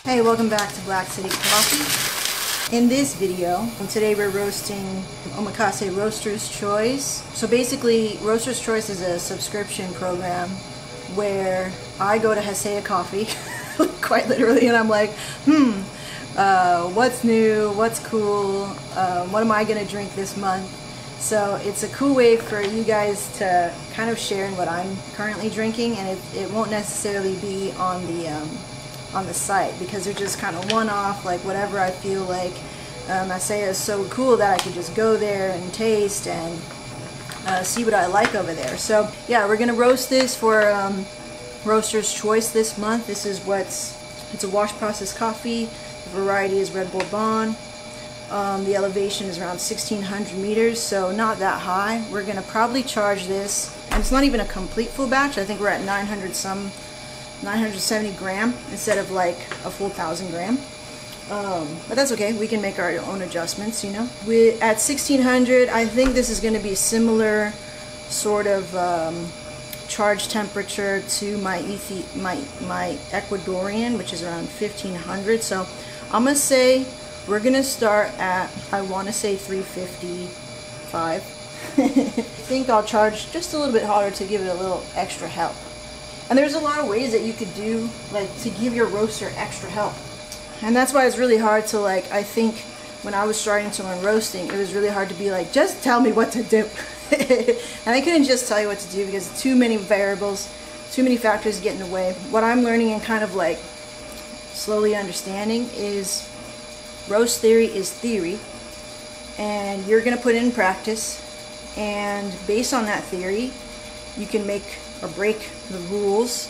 Hey, welcome back to Black City Coffee. In this video, today we're roasting Omakase Roaster's Choice. So basically, Roaster's Choice is a subscription program where I go to Hasea Coffee, quite literally, and I'm like, what's new, what's cool, what am I going to drink this month? So it's a cool way for you guys to kind of share in what I'm currently drinking, and it won't necessarily be on the site because they're just kind of one-off, like whatever I feel like. Hasea is so cool that I could just go there and taste and see what I like over there. So yeah, we're gonna roast this for Roaster's Choice this month. This is it's a wash process coffee. The variety is Red Bull Bond. The elevation is around 1,600 meters, so not that high. We're gonna probably charge this, and it's not even a complete full batch. I think we're at 970 gram instead of like a full 1,000 gram. But that's okay. We can make our own adjustments, you know. At 1,600, I think this is going to be similar sort of charge temperature to my Ecuadorian, which is around 1,500. So I'm gonna say we're gonna start at, I want to say 355. I think I'll charge just a little bit harder to give it a little extra help. And there's a lot of ways that you could do, like, to give your roaster extra help. And that's why it's really hard to, like, I think when I was starting to learn roasting, it was really hard to be like, just tell me what to do. And I couldn't just tell you what to do because too many variables, too many factors get in the way. What I'm learning and kind of like slowly understanding is roast theory is theory, and you're going to put it in practice, and based on that theory, you can make or break the rules.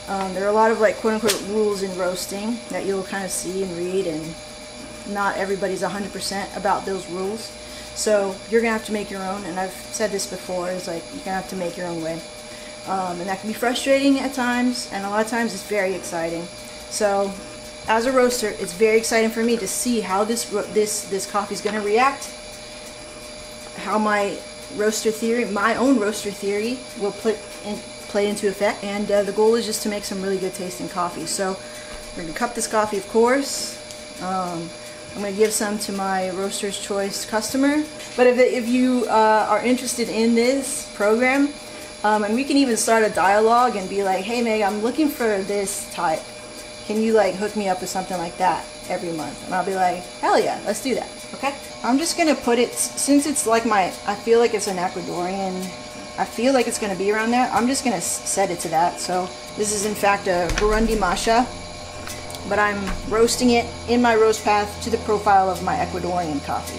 There are a lot of, like, quote-unquote rules in roasting that you'll kind of see and read, and not everybody's 100% about those rules. So you're gonna have to make your own, and I've said this before, is like you're gonna have to make your own way, and that can be frustrating at times, and a lot of times it's very exciting. So as a roaster, it's very exciting for me to see how this coffee is gonna react, how my roaster theory, my own roaster theory, will play into effect, and the goal is just to make some really good tasting coffee. So we're gonna cup this coffee, of course. I'm gonna give some to my Roaster's Choice customer. But if you are interested in this program, and we can even start a dialogue and be like, hey Meg, I'm looking for this type. Can you, like, hook me up with something like that every month? And I'll be like, hell yeah, let's do that. Okay? I'm just gonna put it, since it's like I feel like it's an Ecuadorian, I feel like it's going to be around there, I'm just going to set it to that. So this is in fact a Burundi Masha, but I'm roasting it in my roast path to the profile of my Ecuadorian coffee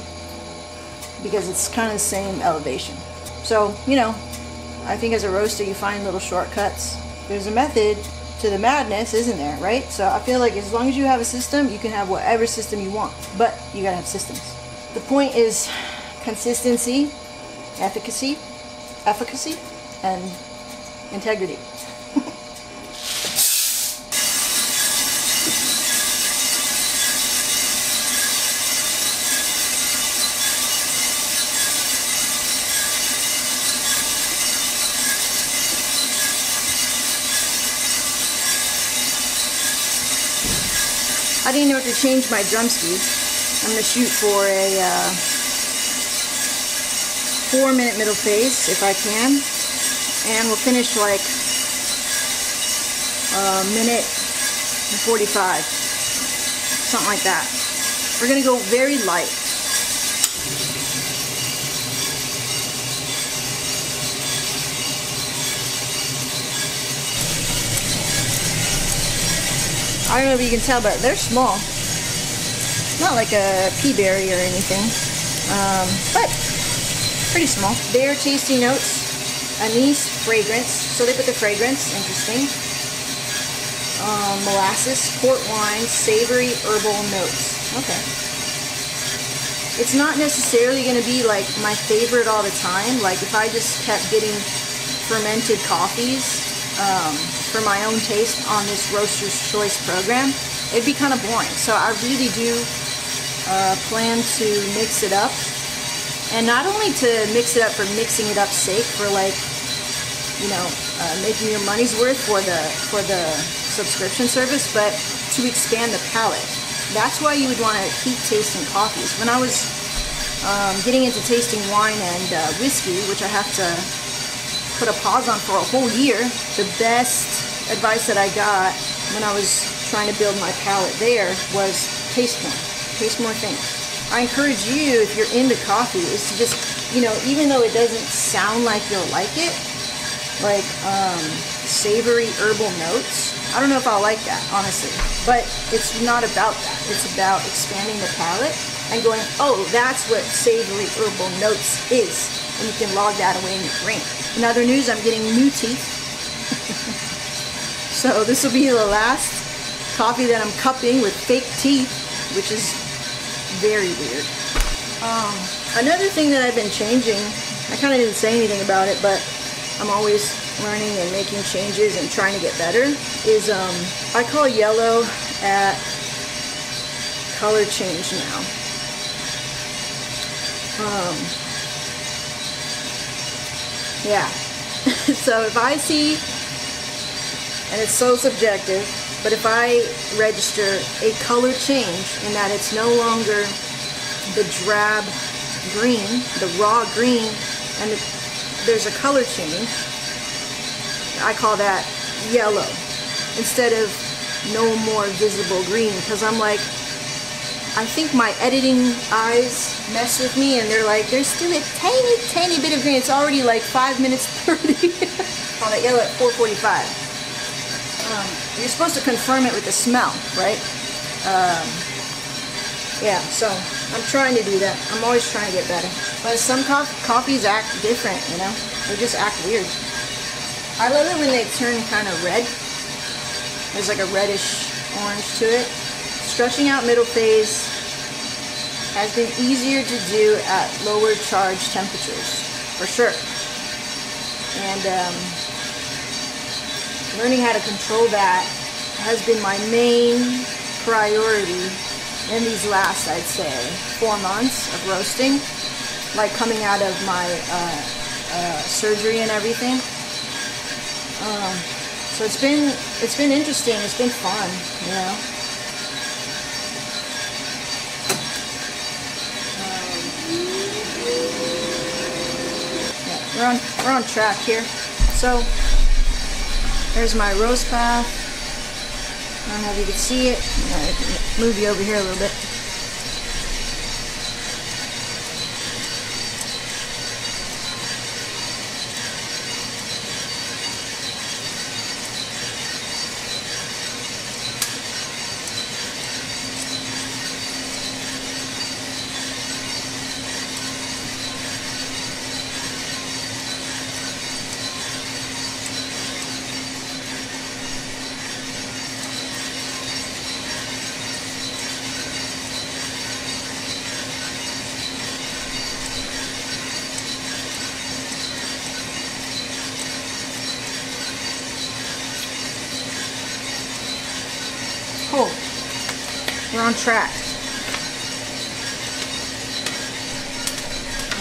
because it's kind of the same elevation. So, you know, I think as a roaster you find little shortcuts. There's a method to the madness, isn't there, right? So I feel like as long as you have a system, you can have whatever system you want, but you gotta have systems. The point is consistency, efficacy, and integrity. I didn't know to change my drum speed. I'm going to shoot for a 4-minute middle phase if I can, and we'll finish like a minute and 45, something like that. We're gonna go very light. I don't know if you can tell, but they're small. Not like a pea berry or anything, but pretty small. Their tasty notes, anise, fragrance. So they put the fragrance, interesting. Molasses, port wine, savory, herbal notes. Okay. It's not necessarily going to be like my favorite all the time. Like if I just kept getting fermented coffees for my own taste on this Roaster's Choice program, it'd be kind of boring. So I really do plan to mix it up. And not only to mix it up for mixing it up's sake, for, like, you know, making your money's worth for the subscription service, but to expand the palate. That's why you would want to keep tasting coffees. When I was getting into tasting wine and whiskey, which I have to put a pause on for a whole year, the best advice that I got when I was trying to build my palate there was taste more things. I encourage you, if you're into coffee, is to just, you know, even though it doesn't sound like you'll like it, like savory herbal notes. I don't know if I'll like that, honestly, but it's not about that. It's about expanding the palate and going, oh, that's what savory herbal notes is, and you can log that away in your brain. In other news, I'm getting new teeth. So this will be the last coffee that I'm cupping with fake teeth, which is very weird. Another thing that I've been changing, I kind of didn't say anything about it, but I'm always learning and making changes and trying to get better, is I call yellow at color change now. Yeah. So if I see, and it's so subjective, but if I register a color change in that it's no longer the drab green, the raw green, and there's a color change, I call that yellow instead of no more visible green, because I'm like, I think my editing eyes mess with me, and they're like, there's still a tiny bit of green. It's already like 5 minutes 30. Call that yellow at 4:45. You're supposed to confirm it with the smell, right? Yeah, so I'm trying to do that. I'm always trying to get better. But some coffees act different, you know? They just act weird. I love it when they turn kind of red. There's like a reddish orange to it. Stretching out middle phase has been easier to do at lower charge temperatures, for sure. And learning how to control that has been my main priority in these last, I'd say, 4 months of roasting, like coming out of my surgery and everything. So it's been interesting. It's been fun, you know. Yeah, we're on track here. So there's my roast path. I don't know if you can see it. I can move you over here a little bit. Cool. We're on track.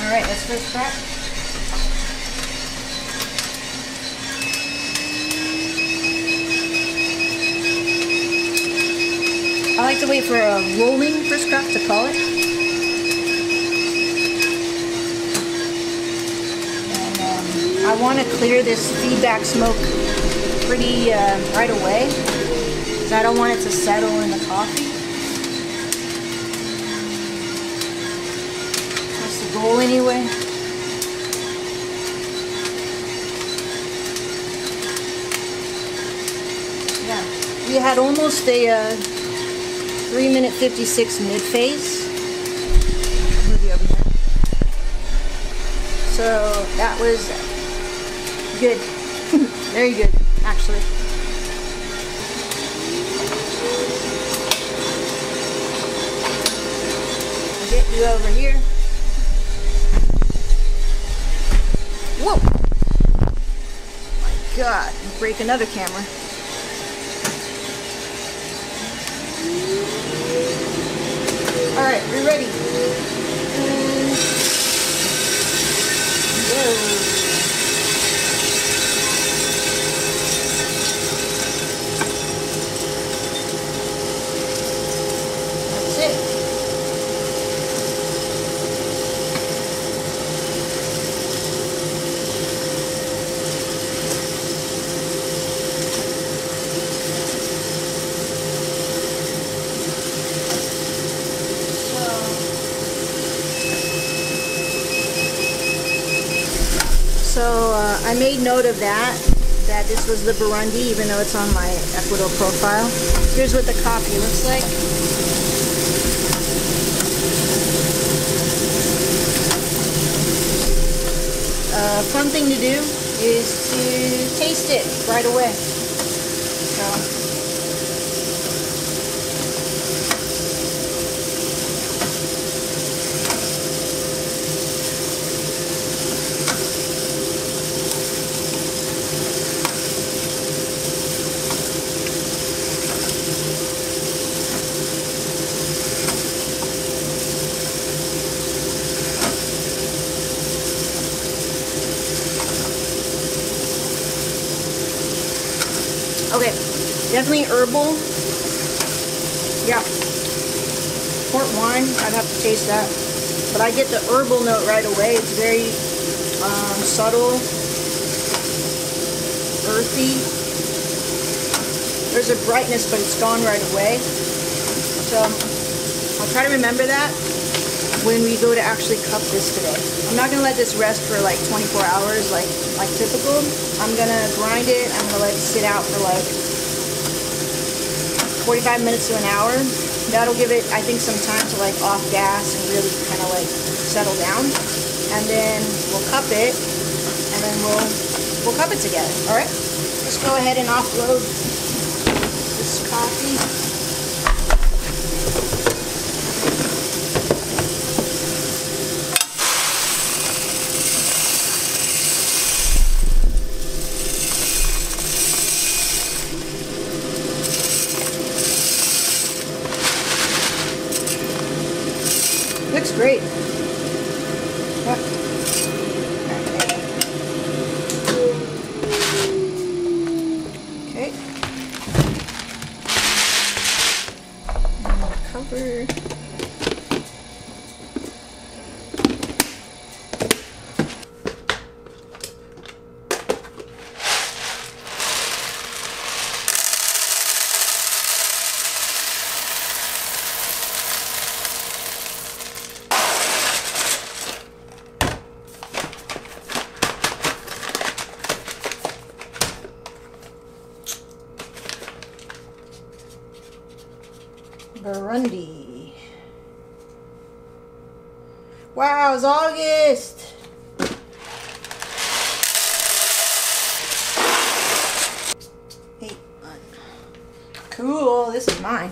Alright, let's first crack. I like to wait for a rolling first crack to call it. And I want to clear this feedback smoke pretty right away. I don't want it to settle in the coffee. That's the goal anyway. Yeah, we had almost a 3-minute 56 mid-phase. I'll move you over here. So that was good. Very good, actually. Get you over here. Whoa! My God, break another camera. All right, we're ready. Whoa. I made note of that this was the Burundi, even though it's on my Ecuador profile. Here's what the coffee looks like. Fun thing to do is to taste it right away. So. Okay, definitely herbal. Yeah, port wine, I'd have to taste that. But I get the herbal note right away. It's very subtle, earthy. There's a brightness, but it's gone right away. So I'll try to remember that when we go to actually cup this today. I'm not gonna let this rest for like 24 hours like typical. I'm gonna grind it. I'm gonna let it sit out for like 45 minutes to an hour. That'll give it, I think, some time to like off gas and really kind of like settle down. And then we'll cup it, and then we'll cup it together. All right. Let's go ahead and offload this coffee. Looks great. Yep. Okay. And cover. Burundi. Wow, it's August. Hey, cool. This is mine.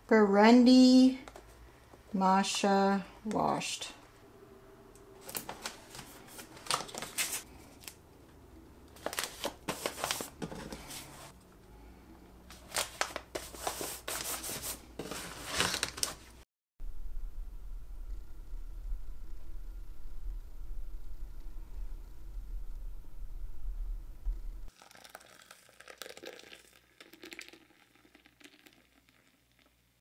Burundi Masha washed.